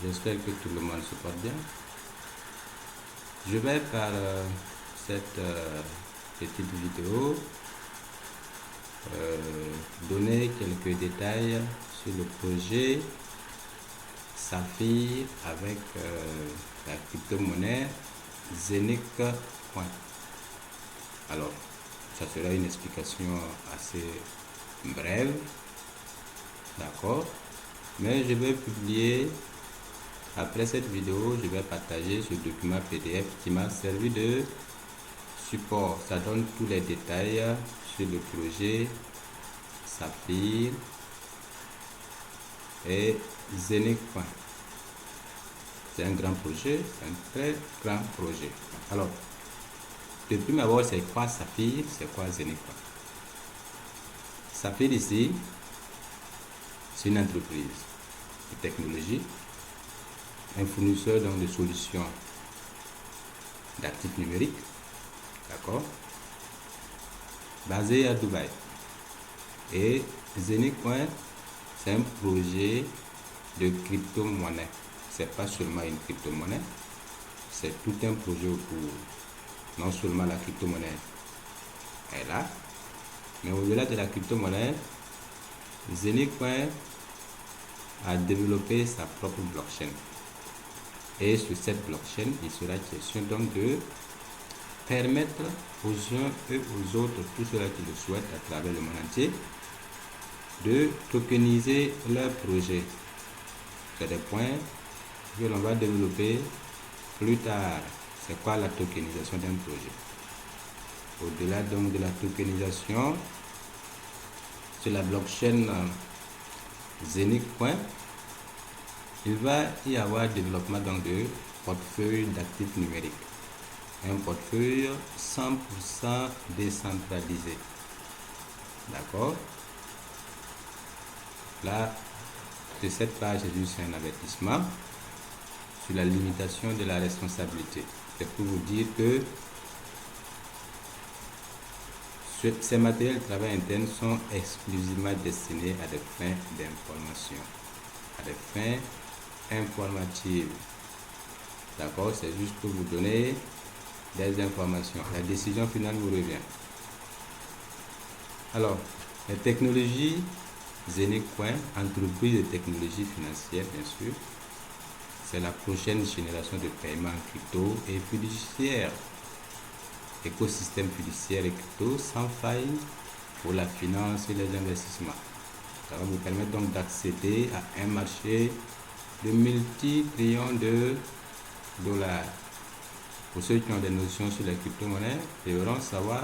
J'espère que tout le monde se porte bien. Je vais par cette petite vidéo donner quelques détails sur le projet Saphir avec la crypto-monnaie Zenic Coin. Alors, ça sera une explication assez brève, d'accord? Mais je vais publier, après cette vidéo, je vais partager ce document PDF qui m'a servi de support. Ça donne tous les détails sur le projet Saphir et Zenic Coin. C'est un grand projet, c'est un très grand projet. Alors, de prime abord, c'est quoi Saphir, c'est quoi Zenic Coin? Saphir ici, c'est une entreprise de technologie, un fournisseur donc de solutions d'actifs numériques, d'accord, basé à Dubaï. Et Zenic Coin, c'est un projet de crypto-monnaie. C'est pas seulement une crypto-monnaie, c'est tout un projet autour. Non seulement la crypto-monnaie est là, mais au-delà de la crypto-monnaie, Zenic Coin a développé sa propre blockchain. Et sur cette blockchain, il sera question donc de permettre aux uns et aux autres, tous ceux-là qui le souhaitent à travers le monde entier, de tokeniser leur projet. C'est des points que l'on va développer plus tard. C'est quoi la tokenisation d'un projet? Au-delà donc de la tokenisation, sur la blockchain Zenic Coin, il va y avoir développement donc de portefeuille d'actifs numériques. Un portefeuille 100% décentralisé. D'accord? Là, sur cette page, c'est juste un avertissement sur la limitation de la responsabilité. C'est pour vous dire que ces matériels de travail interne sont exclusivement destinés à des fins d'information, à des fins informatives. D'accord? C'est juste pour vous donner des informations. La décision finale vous revient. Alors, les technologies Zenic Coin, entreprise de technologie financière, bien sûr, c'est la prochaine génération de paiement en crypto et fiduciaire. Écosystème fiduciaire et crypto sans faille pour la finance et les investissements. Ça va vous permettre donc d'accéder à un marché de multi-trillions de dollars. Pour ceux qui ont des notions sur les crypto-monnaies, ils devront savoir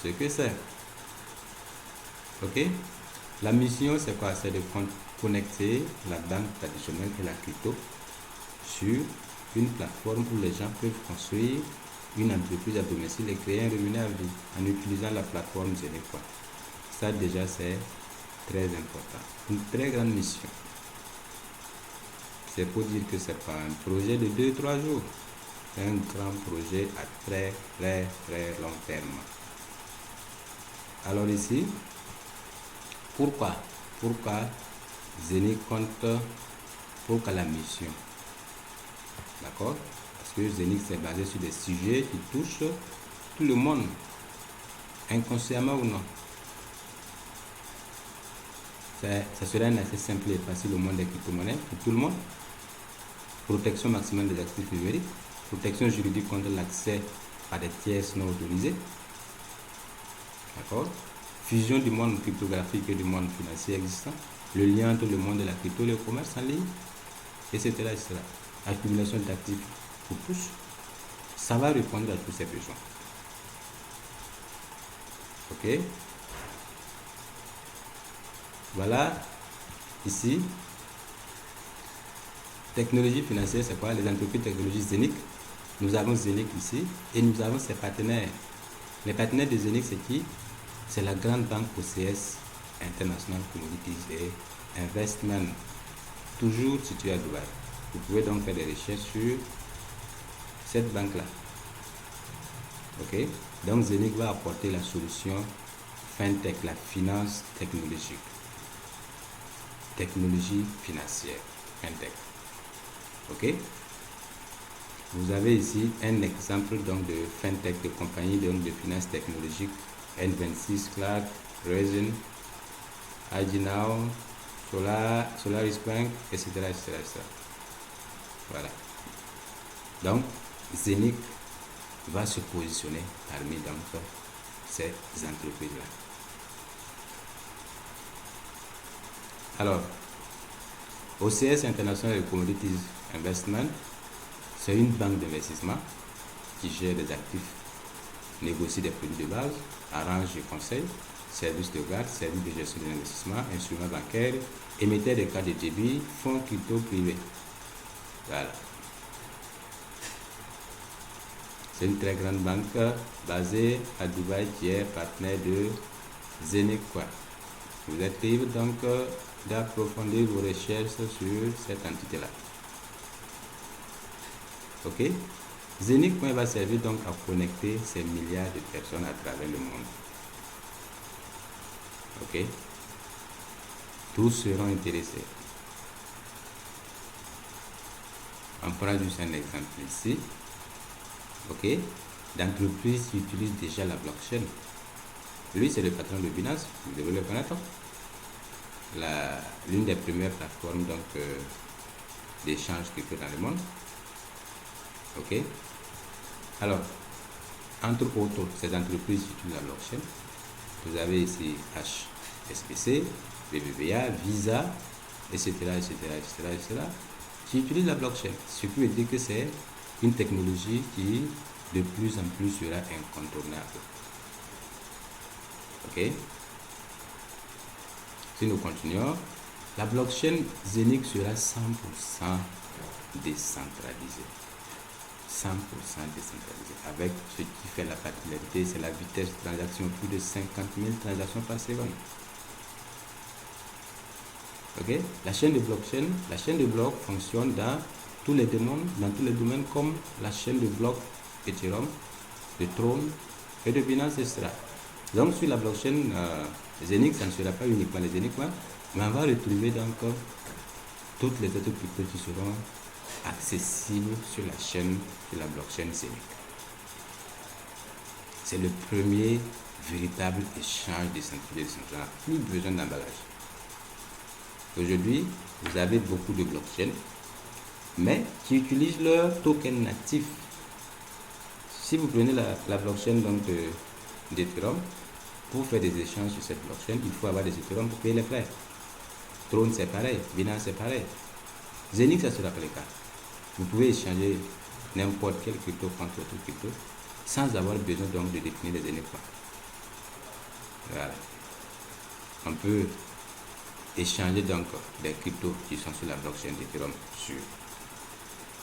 ce que c'est. Ok? La mission, c'est quoi? C'est de connecter la banque traditionnelle et la crypto sur une plateforme où les gens peuvent construire une entreprise à domicile et créer un revenu à vie en utilisant la plateforme Zenic Coin. Ça déjà, c'est très important. Une très grande mission. C'est pour dire que c'est pas un projet de 2-3 jours. C'est un grand projet à très long terme. Alors ici, pourquoi Zenic compte, pourquoi la mission? D'accord? Parce que Zenic c'est basé sur des sujets qui touchent tout le monde, inconsciemment ou non. Ça serait un assez simple et facile au monde des crypto-monnaies pour tout le monde. Protection maximale des actifs numériques, protection juridique contre l'accès à des tiers non autorisés. D'accord? Fusion du monde cryptographique et du monde financier existant, le lien entre le monde de la crypto et le commerce en ligne, etc. Accumulation d'actifs pour tous. Ça va répondre à tous ces besoins. Ok? Voilà, ici, technologie financière, c'est quoi? Les entreprises de technologie Zenic. Nous avons Zenic ici et nous avons ses partenaires. Les partenaires de Zenic, c'est qui? C'est la grande banque OCS, International Commodities et Investment, toujours située à Dubaï. Vous pouvez donc faire des recherches sur cette banque-là. Ok? Donc Zenic va apporter la solution FinTech, la finance technologique. Technologie financière. FinTech. Ok? Vous avez ici un exemple donc de FinTech, de compagnie donc de finances technologiques, N26, Clark, Reason, IDnow, Solaris Bank, etc., etc., etc. Voilà. Donc, Zenic va se positionner parmi donc ces entreprises-là. Alors, OCS International Commodities Investment, c'est une banque d'investissement qui gère des actifs, négocie des produits de base, arrange et conseille, services de garde, services de gestion de l'investissement, instruments bancaires, émetteur de cartes de débit, fonds crypto privés. Voilà. C'est une très grande banque basée à Dubaï qui est partenaire de Zenic. Vous êtes libre donc d'approfondir vos recherches sur cette entité-là. Ok? Zenic va servir donc à connecter ces milliards de personnes à travers le monde. Ok? Tous seront intéressés. On prend juste un exemple ici. Ok? D'entreprises qui utilisent déjà la blockchain. Lui, c'est le patron de Binance, vous devez le connaître. L'une des premières plateformes donc d'échange crypto dans le monde. Ok? Alors, entre autres, ces entreprises qui utilisent la blockchain, vous avez ici HSBC, BBVA, Visa, etc., etc., etc., etc., qui utilisent la blockchain. Ce qui veut dire que c'est une technologie qui de plus en plus sera incontournable. Ok? Si nous continuons, la blockchain Zenic sera 100% décentralisée. 100% décentralisé. Avec ce qui fait la particularité, c'est la vitesse de transaction, plus de 50 000 transactions par seconde. Ok? La chaîne de blockchain, la chaîne de blocs fonctionne dans tous les domaines comme la chaîne de blocs Ethereum, de Tron et de Binance, etc. Donc sur la blockchain Zenic, ça ne sera pas uniquement les Zenic, mais on va retrouver donc toutes les autres cryptos qui seront accessible sur la chaîne de la blockchain Zenic. C'est le premier véritable échange décentralisé. Plus besoin d'emballage. Aujourd'hui, vous avez beaucoup de blockchains, mais qui utilisent leur token natif. Si vous prenez la blockchain d'Ethereum, pour faire des échanges sur cette blockchain, il faut avoir des Ethereum pour payer les frais. Tron, c'est pareil. Binance, c'est pareil. Zenic, ça ne sera pas le cas. Vous pouvez échanger n'importe quel crypto contre autre crypto sans avoir besoin donc de définir les données. Voilà. On peut échanger donc des cryptos qui sont sur la blockchain d'Ethereum sur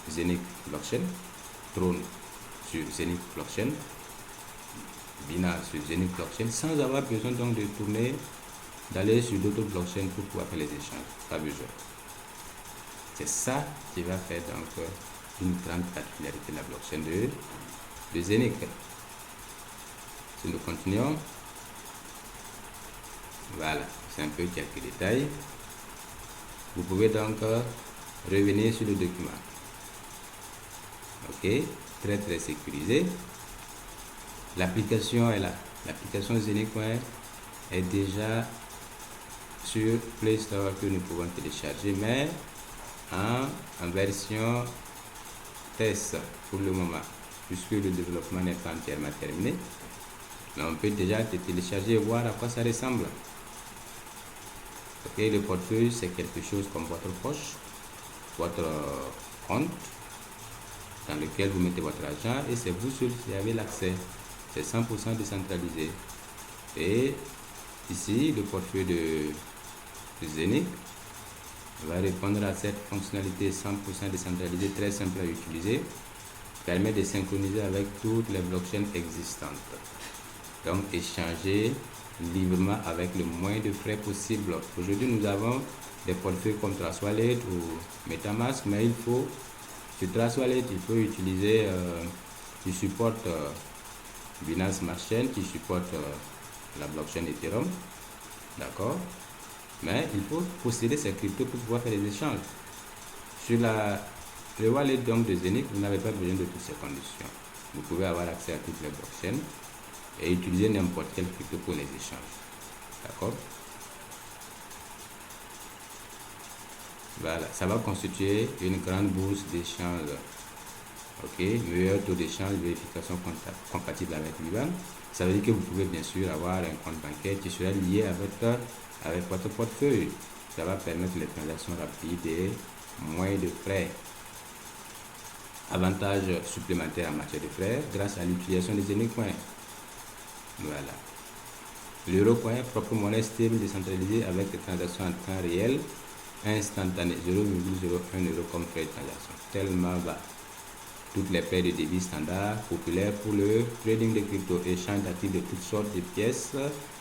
Zenic blockchain, Tron sur Zenic blockchain, Binance sur Zenic blockchain, sans avoir besoin donc de tourner, d'aller sur d'autres blockchains pour pouvoir faire les échanges. Pas besoin. C'est ça qui va faire donc une grande particularité de la blockchain de Zenic. Si nous continuons, voilà, c'est un peu quelques détails. Vous pouvez donc revenir sur le document. Ok, très très sécurisé. L'application est là. L'application Zenic est déjà sur Play Store que nous pouvons télécharger, mais en version test pour le moment, puisque le développement n'est pas entièrement terminé. Mais on peut déjà télécharger et voir à quoi ça ressemble. Ok, le portefeuille, c'est quelque chose comme votre poche, votre compte dans lequel vous mettez votre argent et c'est vous seul qui avez l'accès. C'est 100% décentralisé. Et ici, le portefeuille de Zenic va répondre à cette fonctionnalité 100% décentralisée, très simple à utiliser, permet de synchroniser avec toutes les blockchains existantes. Donc, échanger librement avec le moins de frais possible. Aujourd'hui, nous avons des portefeuilles comme Trust Wallet ou MetaMask, mais il faut, sur Trust Wallet, il faut utiliser, qui supporte Binance Smart Chain, qui supporte la blockchain Ethereum, d'accord? Mais il faut posséder ces cryptos pour pouvoir faire des échanges. Sur le wallet donc de Zeniq, vous n'avez pas besoin de toutes ces conditions. Vous pouvez avoir accès à toutes les blockchains et utiliser n'importe quel crypto pour les échanges. D'accord? Voilà, ça va constituer une grande bourse d'échange. Ok, meilleur taux d'échange, vérification compatible avec l'IBAN. Ça veut dire que vous pouvez bien sûr avoir un compte bancaire qui sera lié avec votre portefeuille. Ça va permettre les transactions rapides et moins de frais. Avantages supplémentaires en matière de frais grâce à l'utilisation des Zeniq Coin. Voilà. L'Eurocoin, propre monnaie stable décentralisée avec des transactions en temps réel, instantané, 0,01 € comme frais de transaction. Tellement bas. Toutes les paires de devises standards, populaires pour le trading de crypto, échange d'actifs de toutes sortes de pièces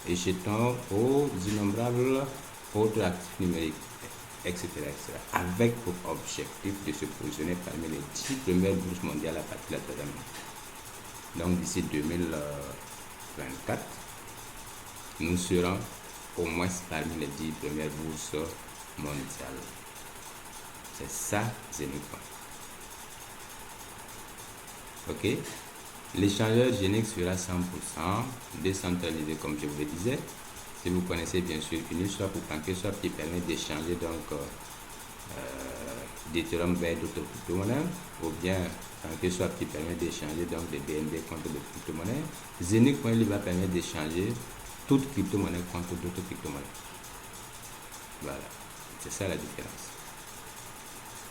et jetons aux innombrables autres actifs numériques, etc., etc. Avec pour objectif de se positionner parmi les 10 premières bourses mondiales à partir de la troisième année. Donc d'ici 2024, nous serons au moins parmi les 10 premières bourses mondiales. C'est ça, Zeniq. Ok, l'échangeur Zeniq sera 100% décentralisé comme je vous le disais. Si vous connaissez bien sûr Uniswap ou PancakeSwap qui permet d'échanger donc d'Ethereum vers d'autres crypto-monnaies, ou bien PancakeSwap qui permet d'échanger donc des BNB contre des crypto-monnaies, Zeniq lui va permettre d'échanger toute crypto-monnaie contre d'autres crypto-monnaies. Voilà, c'est ça la différence.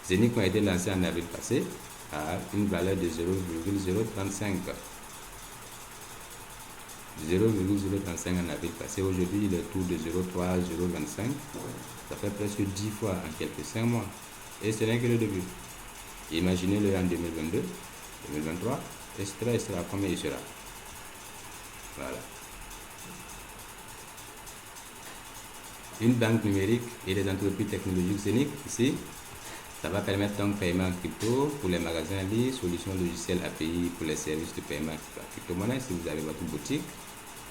Zeniq a été lancé en avril passé à une valeur de 0,035. 0,035 en avril passé. Aujourd'hui, il est autour de 0,3025. Ça fait presque 10 fois en quelques 5 mois. Et ce n'est que le début. Imaginez-le en 2022, 2023, etc. Combien il sera? Voilà. Une banque numérique et des entreprises technologiques Zeniq ici. Ça va permettre donc paiement en crypto pour les magasins en ligne, solutions logicielles API pour les services de paiement par crypto-monnaie. Si vous avez votre boutique,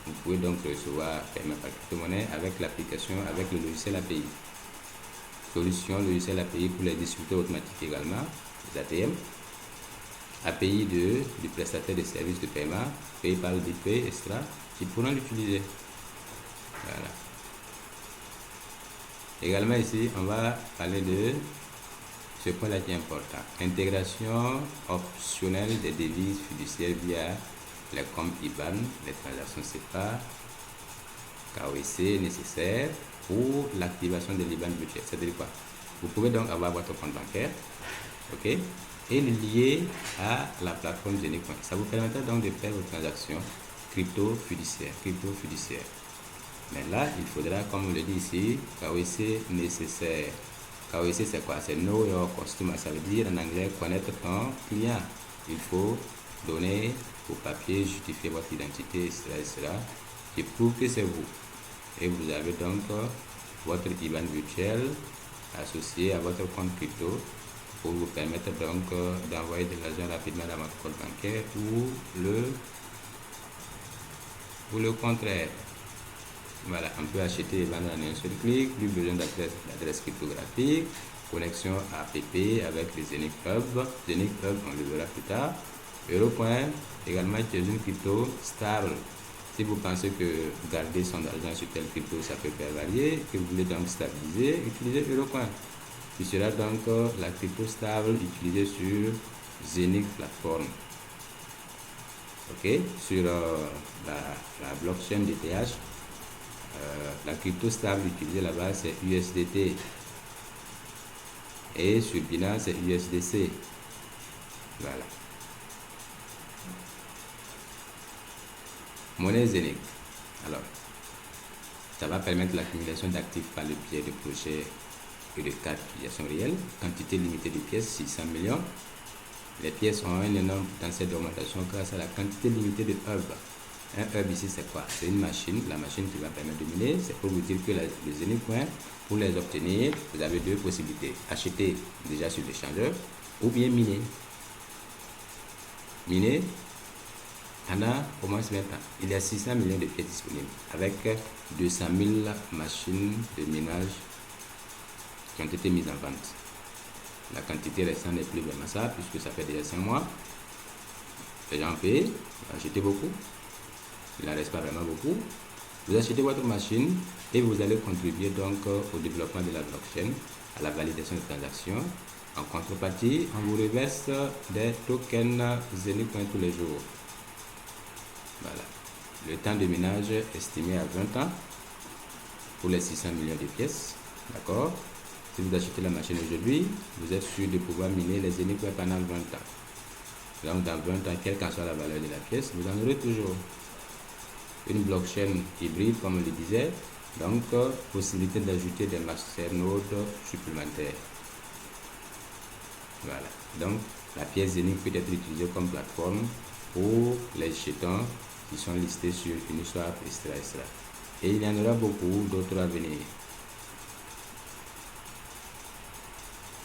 vous pouvez donc recevoir paiement par crypto-monnaie avec l'application, avec le logiciel API. Solutions logicielles API pour les distributeurs automatiques également, les ATM. API du prestataire de services de paiement, PayPal, BitPay, etc. qui pourront l'utiliser. Voilà. Également ici, on va parler de ce point-là qui est important. Intégration optionnelle des devises fiduciaires via les comptes IBAN, les transactions CEPA, KOC nécessaires pour l'activation de l'IBAN budget. C'est-à-dire quoi? Vous pouvez donc avoir votre compte bancaire, ok, et le lier à la plateforme Zeniq. Ça vous permettra donc de faire vos transactions crypto fiduciaires. Mais là, il faudra, comme on le dit ici, KOC nécessaire. KOC c'est quoi? C'est Know Your Customer. Ça veut dire en anglais connaître ton client. Il faut donner vos papiers, justifier votre identité, etc. qui prouve que c'est vous. Et vous avez donc votre IBAN virtuel associé à votre compte crypto pour vous permettre donc d'envoyer de l'argent rapidement dans votre compte bancaire ou le contraire. Voilà, on peut acheter et vendre en un seul clic, plus besoin d'adresse cryptographique, connexion APP avec les Zeniq Hub. Zeniq Hub, on le verra plus tard. Eurocoin, également, qui est une crypto stable. Si vous pensez que garder son argent sur tel crypto, ça peut faire varier, que vous voulez donc stabiliser, utilisez Eurocoin, qui sera donc la crypto stable utilisée sur Zeniq Platform. Ok, sur la blockchain DTH. La crypto stable utilisée là-bas c'est USDT et sur Binance c'est USDC. Voilà. Monnaie Zeniq. Alors, ça va permettre l'accumulation d'actifs par le biais de projets et de cas d'utilisation réelle. Quantité limitée de pièces, 600 millions. Les pièces ont un énorme potentiel d'augmentation grâce à la quantité limitée de hubs. Un hub ici c'est quoi? C'est une machine, la machine qui va permettre de miner. C'est pour vous dire que les Zeniq Coin, pour les obtenir, vous avez deux possibilités. Acheter déjà sur l'échangeur ou bien miner. Miner, on a au moins 20 ans. Il y a 600 millions de pièces disponibles avec 200 000 machines de minage qui ont été mises en vente. La quantité restante n'est plus vraiment ça, puisque ça fait déjà 5 mois. Les gens payent, achetez beaucoup. Il n'en reste pas vraiment beaucoup. Vous achetez votre machine et vous allez contribuer donc au développement de la blockchain, à la validation des transactions. En contrepartie, on vous reverse des tokens Zenith tous les jours. Voilà. Le temps de minage estimé à 20 ans pour les 600 millions de pièces. D'accord? Si vous achetez la machine aujourd'hui, vous êtes sûr de pouvoir miner les Zenith pendant 20 ans. Donc dans 20 ans, quelle qu'en soit la valeur de la pièce, vous en aurez toujours. Une blockchain hybride, comme on le disait, donc possibilité d'ajouter des masternodes supplémentaires. Voilà, donc la pièce Zenith peut être utilisée comme plateforme pour les jetons qui sont listés sur Uniswap, etc. Et il y en aura beaucoup d'autres à venir.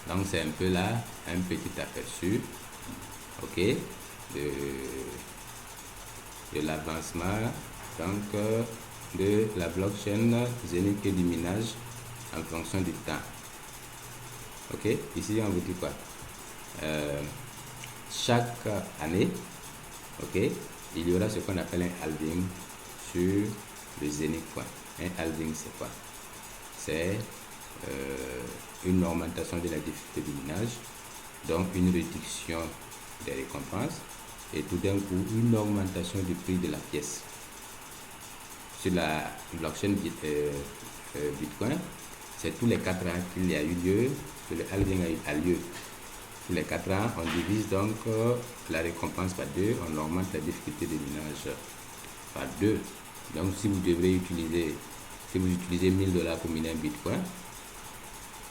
Donc c'est un peu là un petit aperçu, ok, de l'avancement donc de la blockchain Zenith et du minage en fonction du temps. Ok, ici on vous dit quoi? Chaque année, ok, il y aura ce qu'on appelle un halving sur le Zenith Coin. Un halving, c'est quoi? C'est une augmentation de la difficulté du minage, donc une réduction des récompenses et tout d'un coup une augmentation du prix de la pièce. Sur la blockchain Bitcoin, c'est tous les 4 ans qu'il y a eu lieu, que le halving a lieu. Tous les 4 ans, on divise donc la récompense par 2, on augmente la difficulté de minage par 2. Donc si vous devez utiliser, si vous utilisez $1000 pour miner un Bitcoin,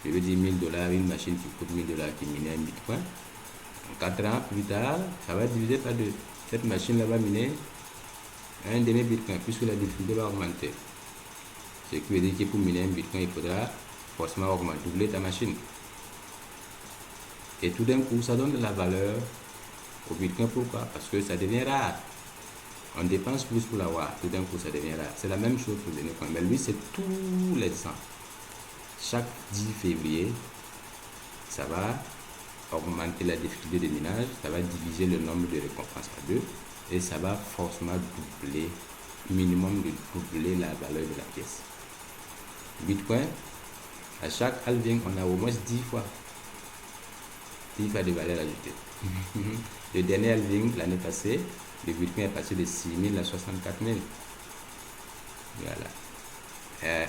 je veux dire $1000, une machine qui coûte $1000 qui mine un Bitcoin, 4 ans plus tard, ça va diviser par 2. Cette machine-là va miner un demi-Bitcoin, puisque la difficulté va augmenter. Ce qui veut dire que pour miner un Bitcoin, il faudra forcément doubler ta machine. Et tout d'un coup, ça donne de la valeur au Bitcoin. Pourquoi? Parce que ça devient rare. On dépense plus pour l'avoir. Tout d'un coup, ça devient rare. C'est la même chose pour Zenith. Mais lui, c'est tous les ans. Chaque 10 février, ça va augmenter la difficulté de minage. Ça va diviser le nombre de récompenses par 2. Et ça va forcément doubler, minimum de doubler la valeur de la pièce. Bitcoin, à chaque halving, on a au moins 10 fois de valeur ajoutée. Le dernier halving, l'année passée, le Bitcoin est passé de 6 000 à 64 000. Voilà.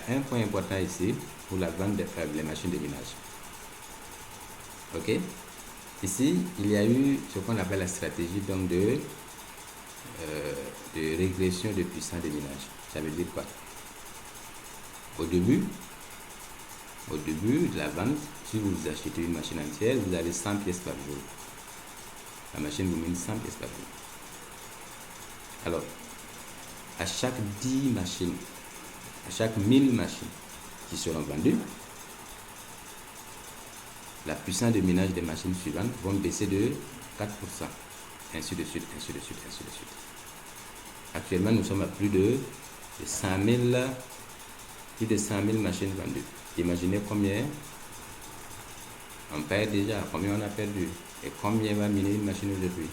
Un point important ici pour la vente des machines de minage. Ok. Ici, il y a eu ce qu'on appelle la stratégie donc de régression de puissance de minage. Ça veut dire quoi? Au début de la vente, si vous achetez une machine entière, vous avez 100 pièces par jour. La machine vous mine 100 pièces par jour. Alors, à chaque 10 machines, à chaque 1000 machines qui seront vendues, la puissance de minage des machines suivantes vont baisser de 4%. Ainsi de suite, ainsi de suite, ainsi de suite. Actuellement, nous sommes à plus de 100 000 machines vendues. Imaginez combien on perd déjà, combien on a perdu et combien va miner une machine aujourd'hui.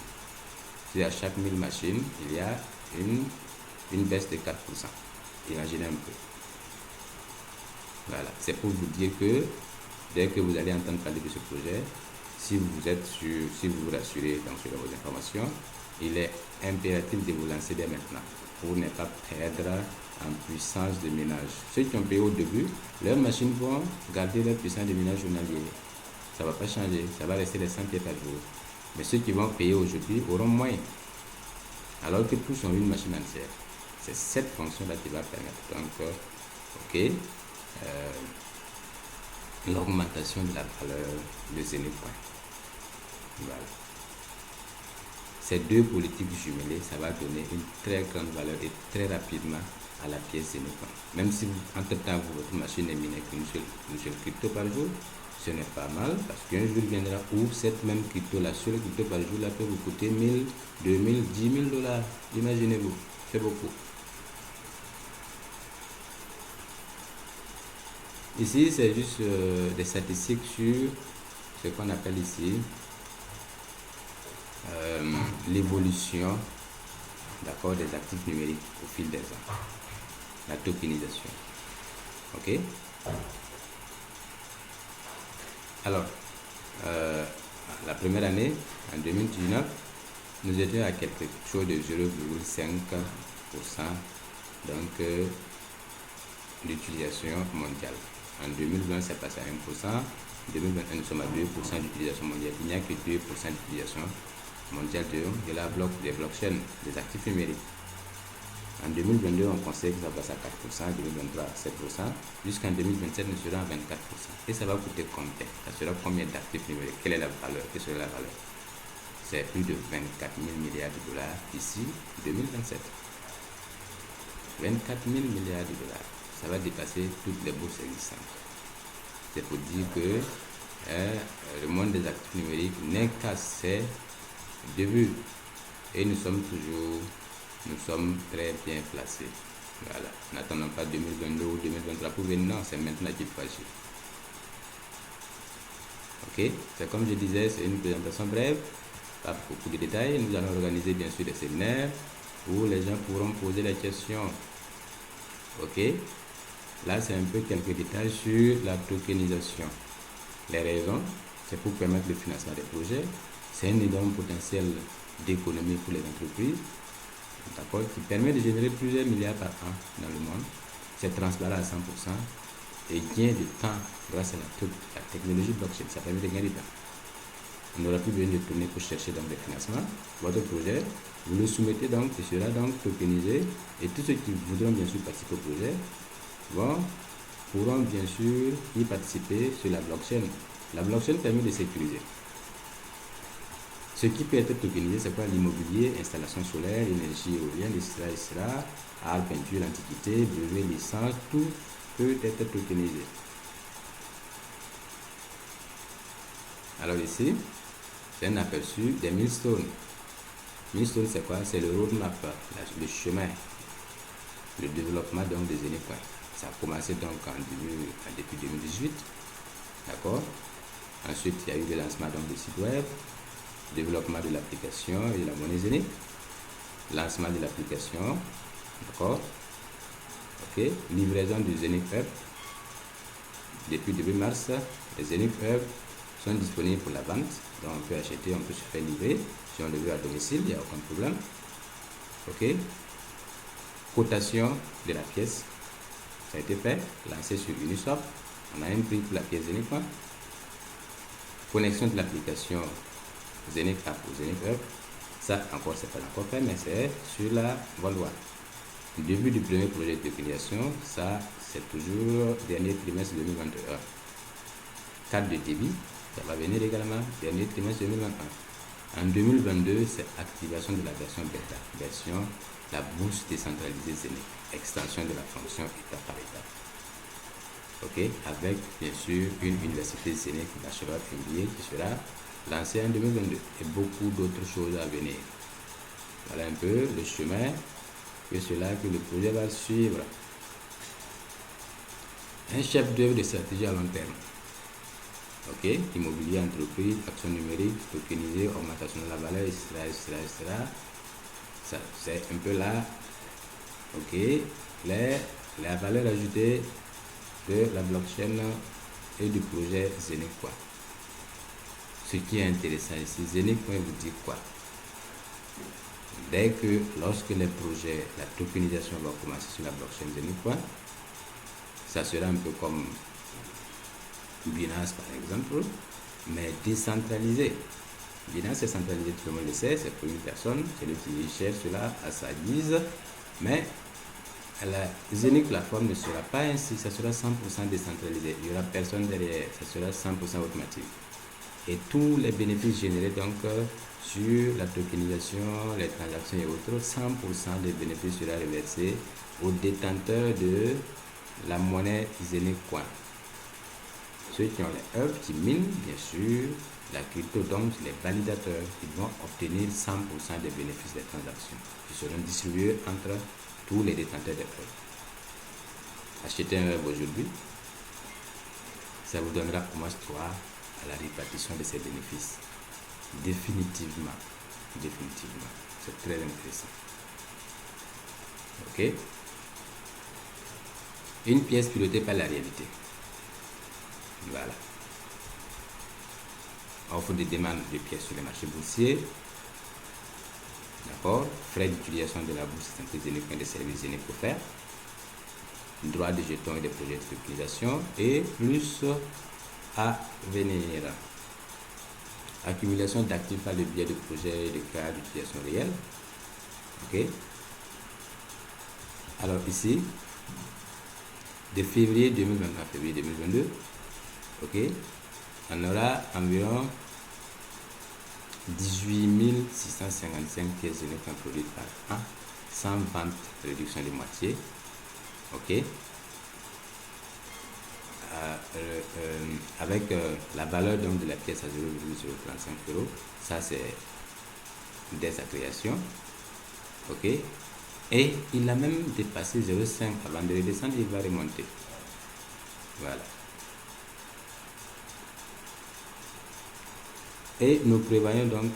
Si à chaque 1000 machines, il y a une baisse de 4%. Imaginez un peu. Voilà, c'est pour vous dire que dès que vous allez entendre parler de ce projet, si vous vous rassurez sur vos informations, il est impératif de vous lancer dès maintenant pour ne pas perdre en puissance de minage. Ceux qui ont payé au début, leurs machines vont garder leur puissance de minage journalier. Ça ne va pas changer, ça va rester les 100 pieds par jour. Mais ceux qui vont payer aujourd'hui auront moins, alors que tous ont une machine entière. C'est cette fonction-là qui va permettre donc, ok, l'augmentation de la valeur de Zenith. Voilà. Ces deux politiques jumelées, ça va donner une très grande valeur et très rapidement à la pièce Zenith. Même si entre-temps votre machine est minée qu'une seule crypto par jour, ce n'est pas mal parce qu'un jour viendra où cette même crypto, la seule crypto par jour, là peut vous coûter 1000, 2000, 10 000 $. Imaginez-vous, c'est beaucoup. Ici, c'est juste des statistiques sur ce qu'on appelle ici l'évolution, d'accord, des actifs numériques au fil des ans, la tokenisation. Ok. Alors, la première année, en 2019, nous étions à quelque chose de 0,5% donc d'utilisation mondiale. En 2020, c'est passé à 1%. En 2021, nous sommes à 2% d'utilisation mondiale. Il n'y a que 2% d'utilisation mondiale de la des blockchains, des actifs numériques. En 2022, on pensait que ça passe à 4%, en 2023 à 7%, jusqu'en 2027, nous serons à 24%. Et ça va coûter combien? Ça sera combien d'actifs numériques? Quelle est la valeur? Quelle sera la valeur? C'est plus de 24 000 milliards de dollars d'ici 2027. 24 000 milliards de dollars. Ça va dépasser toutes les bourses existantes. C'est pour dire que le monde des actifs numériques n'est qu'à ses débuts. Et nous sommes très bien placés. Voilà. N'attendons pas 2022 ou 2023 pour venir. Non, c'est maintenant qu'il faut agir. Ok, c'est comme je disais, c'est une présentation brève, pas beaucoup de détails. Nous allons organiser bien sûr des séminaires où les gens pourront poser des questions. Ok, là c'est un peu quelques détails sur la tokenisation. Les raisons, c'est pour permettre le financement des projets. C'est un énorme potentiel d'économie pour les entreprises, d'accord, qui permet de générer plusieurs milliards par an dans le monde. C'est transparent à 100% et gain de temps grâce à la technologie blockchain. Ça permet de gagner du temps. On n'aura plus besoin de tourner pour chercher donc des financements. Votre projet, vous le soumettez donc, il sera donc tokenisé et tous ceux qui voudront bien sûr participer au projet pourront bien sûr y participer sur la blockchain. La blockchain permet de sécuriser. Ce qui peut être tokenisé, c'est quoi? L'immobilier, installation solaire, énergie éolienne, etc., art, peinture, antiquité, brevet, licence, tout peut être tokenisé. Alors ici, c'est un aperçu des milestones. Milestone, c'est quoi? C'est le roadmap, le chemin, le développement donc des Zenikcoin. Ça a commencé donc depuis 2018, d'accord? Ensuite, il y a eu le lancement donc des sites web, développement de l'application et de la monnaie Zenik, lancement de l'application, d'accord? Ok, livraison du Zenik Hub. Depuis début mars, les Zenik Hub sont disponibles pour la vente, donc on peut acheter, on peut se faire livrer. Si on le veut à domicile, il n'y a aucun problème. Ok, cotation de la pièce, ça a été fait, lancé sur Uniswap. On a un prix pour la pièce Zenik. Connexion de l'application Zenik App ou Zenik Hub, ça encore c'est pas encore fait, mais c'est sur la Volvo. Début du premier projet de filiation, ça c'est toujours dernier trimestre 2021. Carte de débit, ça va venir également dernier trimestre 2021. En 2022, c'est activation de la version bêta, la bourse décentralisée Zenik, extension de la fonction étape par étape. Ok, avec bien sûr une université Zenik Bachelor MBA qui sera lancée en 2022 et beaucoup d'autres choses à venir. Voilà un peu le chemin que le projet va suivre. Un chef d'œuvre de stratégie à long terme. Ok, immobilier, entreprise, action numérique, tokenisé, augmentation de la valeur, etc. Ça, c'est un peu là. Ok, la valeur ajoutée de la blockchain et du projet Zenik. Ce qui est intéressant ici, Zenik vous dit quoi? Dès que, lorsque les projets, la tokenisation va commencer sur la blockchain Zenik, ça sera un peu comme Binance par exemple, mais décentralisé. Binance est centralisé, tout le monde le sait, c'est pour une personne, celui qui cherche cela à sa guise, mais la Zenik plateforme ne sera pas ainsi, ça sera 100% décentralisé, il n'y aura personne derrière, ça sera 100% automatique. Et tous les bénéfices générés donc sur la tokenisation, les transactions et autres, 100% des bénéfices sera reversé aux détenteurs de la monnaie Zenik. Ceux qui ont les œuvres, qui minent bien sûr la crypto, donc les validateurs, ils vont obtenir 100% des bénéfices des transactions qui seront distribués entre tous les détenteurs des œuvres. Achetez un œuvre aujourd'hui, ça vous donnera au moins 3 à à la répartition de ses bénéfices. Définitivement. C'est très intéressant. Ok. Une pièce pilotée par la réalité. Voilà. Offre de demande de pièces sur les marchés boursiers. D'accord. Frais d'utilisation de la bourse centrale Zénith et des services Zénith offerts. Droit de jetons et des projets d'utilisation. Et plus à venir. Accumulation d'actifs par le biais de projets et de cas d'utilisation réelle. Ok. Alors ici, de février 2021 à février 2022, ok, on aura environ 18 655 pièces de neuf produites par an, sans vente, réduction de moitié, ok, avec la valeur donc de la pièce à 0,035 euros, ça c'est dès sa création, ok. Et il a même dépassé 0,5 avant de redescendre, il va remonter. Voilà. Et nous prévoyons donc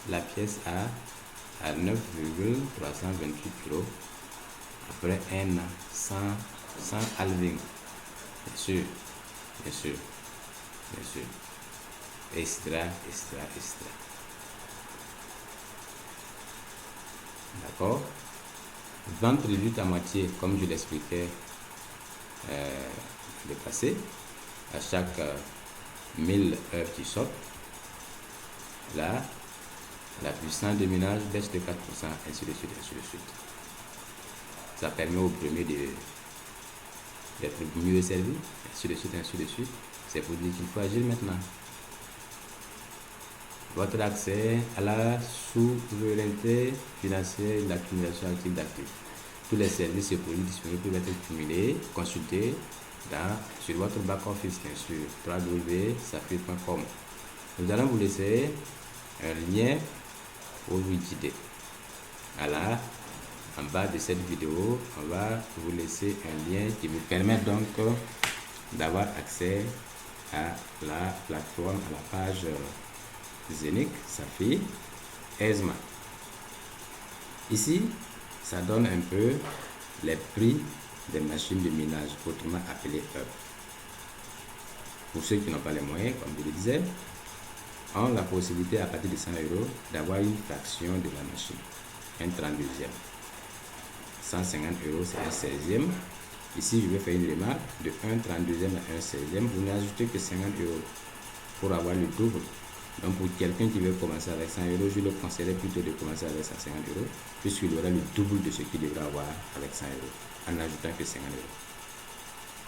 la pièce à 9,328 euros après un an sans halving. Bien sûr. Extra. D'accord. Vente réduite à moitié, comme je l'expliquais le passé, à chaque 1000 heures qui sortent. Là, la puissance de ménage baisse de 4%, ainsi de suite. Ça permet au premier d'être mieux servi, ainsi de suite. C'est pour dire qu'il faut agir maintenant. Votre accès à la souveraineté financière et l'accumulation active d'actifs. Tous les services et produits disponibles peuvent être cumulés, consultés sur votre back-office, bien sûr, www.safir.com. Nous allons vous laisser un lien pour vous guider. Voilà, en bas de cette vidéo, on va vous laisser un lien qui vous permet donc d'avoir accès à la plateforme, à la page Zénith, Safir, ESMA. Ici, ça donne un peu les prix des machines de minage, autrement appelées hub. Pour ceux qui n'ont pas les moyens, comme je le disais, ont la possibilité à partir de 100 euros d'avoir une fraction de la machine, un 32e. 150 euros, c'est un 16e. Ici, je vais faire une remarque de 1 32e à 1 16e. Vous n'ajoutez que 50 euros pour avoir le double. Donc, pour quelqu'un qui veut commencer avec 100 euros, je le conseillerais plutôt de commencer avec 150 euros, puisqu'il aura le double de ce qu'il devra avoir avec 100 euros, en n'ajoutant que 50 euros.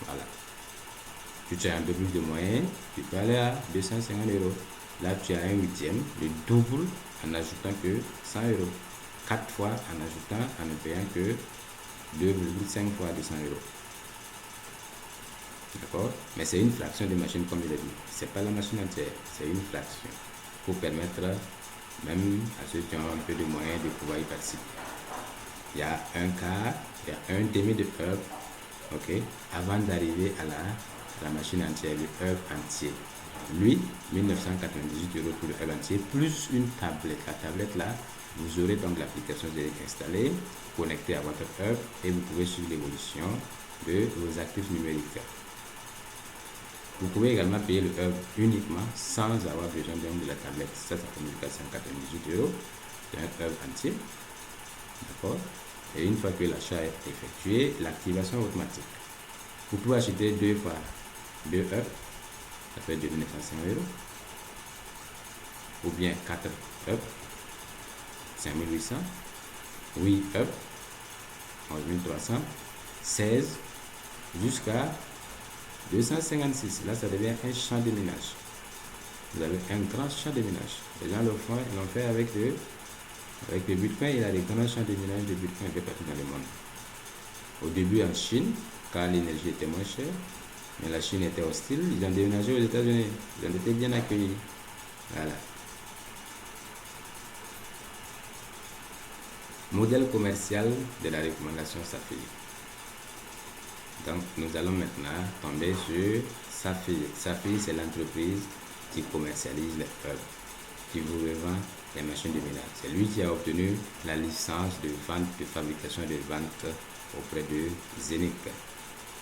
Voilà. Tu as un peu plus de moyens, tu peux aller à 250 euros. Là, tu as un huitième, le double en ajoutant que 100 euros. 4 fois en ajoutant, en ne payant que 2,5 fois 200 euros. D'accord? Mais c'est une fraction de machine, comme je l'ai dit. Ce n'est pas la machine entière, c'est une fraction. Pour permettre, même à ceux qui ont un peu de moyens, de pouvoir y participer. Il y a un quart, il y a un demi de hub, ok, avant d'arriver à la machine entière, le hub entier. Lui, 1998 euros pour le hub entier, plus une tablette. La tablette là, vous aurez donc l'application installée, connectée à votre hub et vous pouvez suivre l'évolution de vos actifs numériques. Vous pouvez également payer le hub uniquement sans avoir besoin de la tablette. Ça fait 1498 euros. C'est un hub entier. D'accord? Et une fois que l'achat est effectué, l'activation est automatique. Vous pouvez acheter 2 fois 2 hubs. Ça fait 2900 euros. Ou bien 4 hubs. 5800. 8 hubs. 11300. 16 jusqu'à 256. Là, ça devient un champ de ménage. Vous avez un grand champ de ménage. Les gens l'ont fait avec le Bitcoin. Il y a des grands champs de ménage de Bitcoin un peu partout dans le monde. Au début en Chine, car l'énergie était moins chère, mais la Chine était hostile, ils ont déménagé aux États-Unis. Ils ont été bien accueillis. Voilà. Modèle commercial de la recommandation Safir. Donc, nous allons maintenant tomber sur Safir. Safir, c'est l'entreprise qui commercialise les herbes, qui vous revend les machines de ménage. C'est lui qui a obtenu la licence de vente, de fabrication et de vente auprès de Zenic.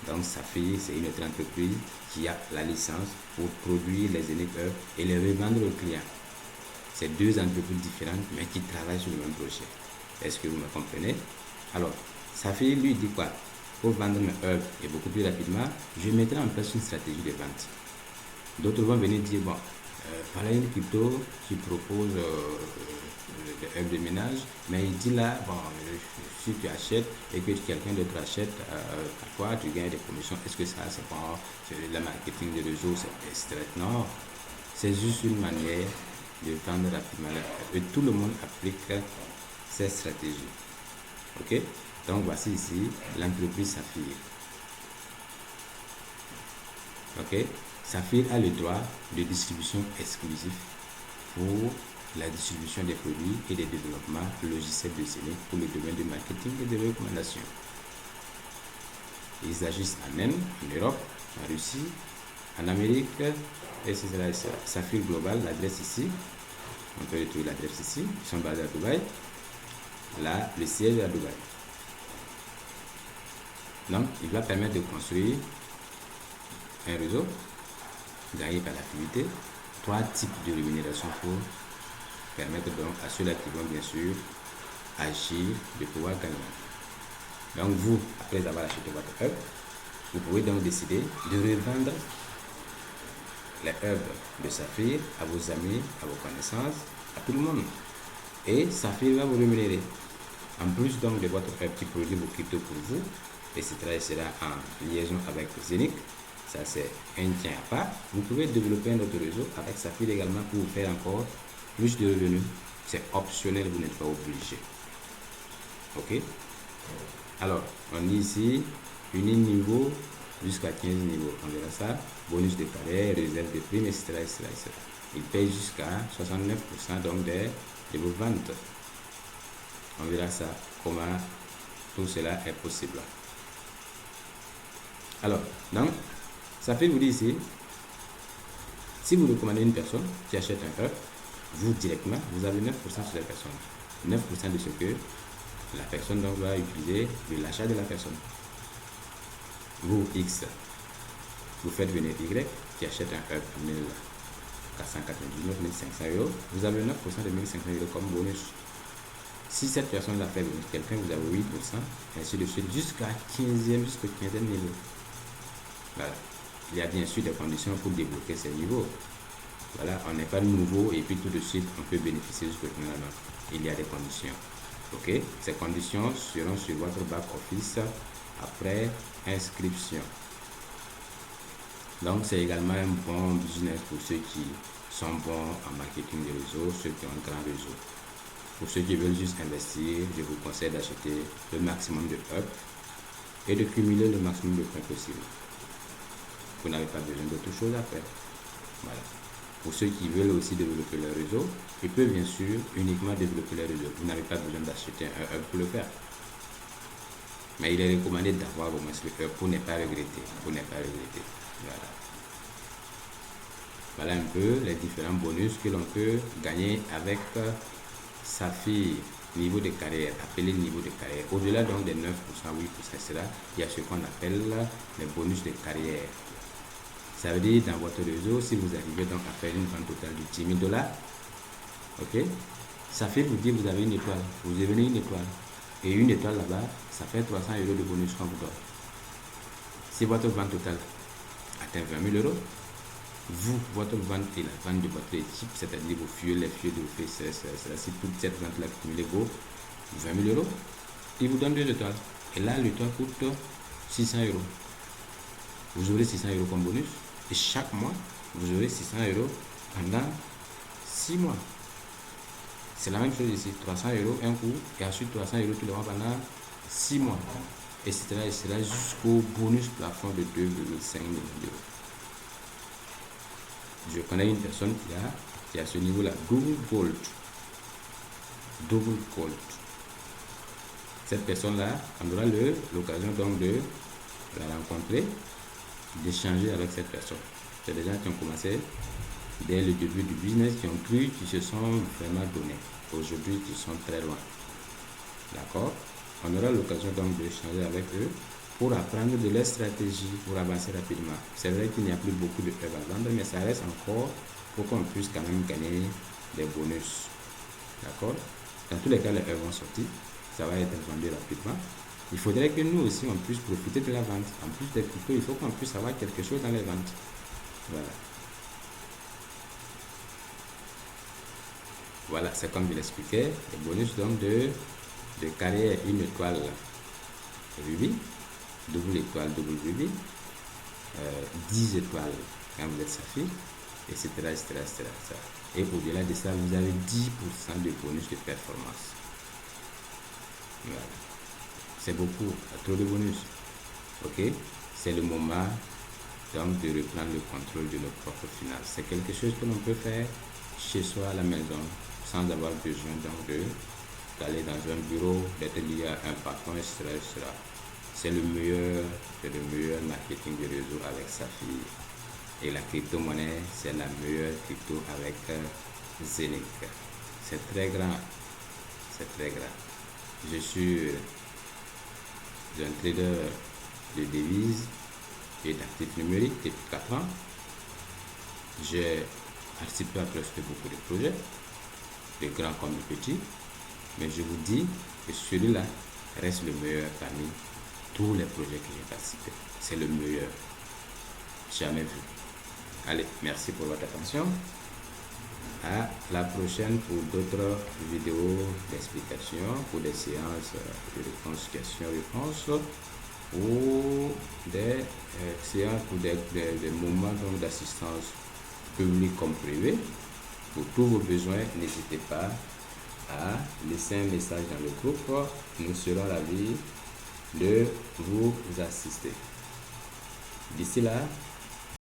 Donc Saphir, c'est une autre entreprise qui a la licence pour produire les Zenic herbes et les revendre aux clients. C'est deux entreprises différentes mais qui travaillent sur le même projet. Est-ce que vous me comprenez? Alors, Saphir lui dit quoi? Pour vendre mes herbes et beaucoup plus rapidement, je mettrai en place une stratégie de vente. D'autres vont venir dire, bon, par là, une crypto, tu proposes des herbes de ménage, mais il dit là, bon, si tu achètes et que quelqu'un d'autre achète, parfois tu gagnes des commissions. Est-ce que ça, c'est pas le marketing de réseau, c'est non, c'est juste une manière de vendre rapidement les herbes. Et tout le monde applique ces stratégies. Ok? Donc voici ici l'entreprise Saphir. Ok? Saphir a le droit de distribution exclusif pour la distribution des produits et des développements logiciels de Zenic pour le domaine du marketing et de recommandation. Ils agissent en Inde, en Europe, en Russie, en Amérique, etc. Saphir Global, l'adresse ici. On peut retrouver l'adresse ici. Ils sont basés à Dubaï. Là, le siège est à Dubaï. Donc, il va permettre de construire un réseau gagné par l'activité, 3 types de rémunération pour permettre donc à ceux-là qui vont bien sûr agir de pouvoir gagner. Donc vous, après avoir acheté votre herbe, vous pouvez donc décider de revendre les herbes de Saphir à vos amis, à vos connaissances, à tout le monde. Et Saphir va vous rémunérer. En plus donc de votre herbe qui produit vos cryptos pour vous, etc. en liaison avec Zenic. Ça, c'est un tien à part. Vous pouvez développer un autre réseau avec Saphir également pour vous faire encore plus de revenus. C'est optionnel, vous n'êtes pas obligé. Ok? Alors, on dit ici, unique niveau jusqu'à 15 niveaux. On verra ça. Bonus de carrière, réserve de primes, etc. Il paye jusqu'à 69% donc de vos ventes. On verra ça, comment tout cela est possible. Alors, donc, Saphir vous dit ici, si vous recommandez une personne qui achète un herbe, vous directement, vous avez 9% sur la personne. 9% de ce que la personne donc va utiliser de l'achat de la personne. Vous, X, vous faites venir Y qui achète un herbe 1499, 1500 euros, vous avez 9% de 1500 euros comme bonus. Si cette personne l'a fait venir quelqu'un, vous avez 8%, ainsi de suite, jusqu'au 15e niveau. Voilà. Il y a bien sûr des conditions pour débloquer ces niveaux. Voilà, on n'est pas nouveau et puis tout de suite on peut bénéficier jusqu'au final. Il y a des conditions. Ok, ces conditions seront sur votre back office après inscription. Donc c'est également un bon business pour ceux qui sont bons en marketing de réseau, ceux qui ont un grand réseau. Pour ceux qui veulent juste investir, je vous conseille d'acheter le maximum de herbes et de cumuler le maximum de points possible. Vous n'avez pas besoin d'autre chose à faire. Voilà. Pour ceux qui veulent aussi développer leur réseau, ils peuvent bien sûr uniquement développer leur réseau. Vous n'avez pas besoin d'acheter un herbe pour le faire. Mais il est recommandé d'avoir au moins le herbe pour ne pas regretter. Voilà. Voilà un peu les différents bonus que l'on peut gagner avec Saphir. Niveau de carrière, appelé niveau de carrière. Au-delà donc des 9%, 8%, etc., il y a ce qu'on appelle les bonus de carrière. Ça veut dire dans votre réseau, si vous arrivez donc à faire une vente totale de 10 000 $, ok, Saphir vous dit vous avez une étoile, vous devenez une étoile. Et une étoile là-bas, ça fait 300 € de bonus qu'on vous donne. Si votre vente totale atteint 20 000 €, vous, votre vente et la vente de votre équipe, c'est-à-dire vos fioles, les fioles de vos faits, si toute cette vente-là cumulée vaut 20 000 €, il vous donne 2 étoiles. Et là, l'étoile coûte 600 €. Vous aurez 600 € comme bonus. Et chaque mois, vous aurez 600 € pendant 6 mois. C'est la même chose ici. 300 € un coup, et ensuite 300 € tous les mois pendant 6 mois. Etc. jusqu'au bonus plafond de 2,5 millions €. Je connais une personne qui a ce niveau-là, double gold. Cette personne-là, on aura l'occasion donc de la rencontrer, d'échanger avec cette personne. C'est des gens qui ont commencé dès le début du business, qui ont cru, qui se sont vraiment donnés. Aujourd'hui, ils sont très loin. D'accord? On aura l'occasion donc de changer avec eux pour apprendre de leur stratégie pour avancer rapidement. C'est vrai qu'il n'y a plus beaucoup de œuvres à vendre, mais ça reste encore pour qu'on puisse quand même gagner des bonus. D'accord? Dans tous les cas, les œuvres vont sortir. Ça va être vendu rapidement. Il faudrait que nous aussi, on puisse profiter de la vente. En plus des cryptos, il faut qu'on puisse avoir quelque chose dans les ventes. Voilà. Voilà, c'est comme je l'expliquais. Le bonus donc de carrière, une étoile rubis, double étoile, double rubis, 10 étoiles quand vous êtes saphir, etc., etc., etc., etc. Et au-delà de ça, vous avez 10% de bonus de performance. Voilà. C'est beaucoup, trop de bonus. Ok, c'est le moment donc de reprendre le contrôle de nos propres finances. C'est quelque chose que l'on peut faire chez soi à la maison sans avoir besoin donc d'aller dans un bureau, d'être lié à un patron, etc., etc. C'est le meilleur marketing de réseau avec Saphir. Et la crypto-monnaie, c'est la meilleure crypto avec Zenic. C'est très grand. C'est très grand. Je suis un trader de devises et d'actifs numériques depuis 4 ans. J'ai participé à presque beaucoup de projets, de grands comme de petits. Mais je vous dis que celui-là reste le meilleur parmi tous les projets que j'ai participé. C'est le meilleur. Jamais vu. Allez, merci pour votre attention. À la prochaine pour d'autres vidéos d'explication, pour des séances de réponse, questions-réponses, ou des séances ou des moments d'assistance publique comme privée. Pour tous vos besoins, n'hésitez pas à laisser un message dans le groupe. Nous serons ravis de vous assister. D'ici là,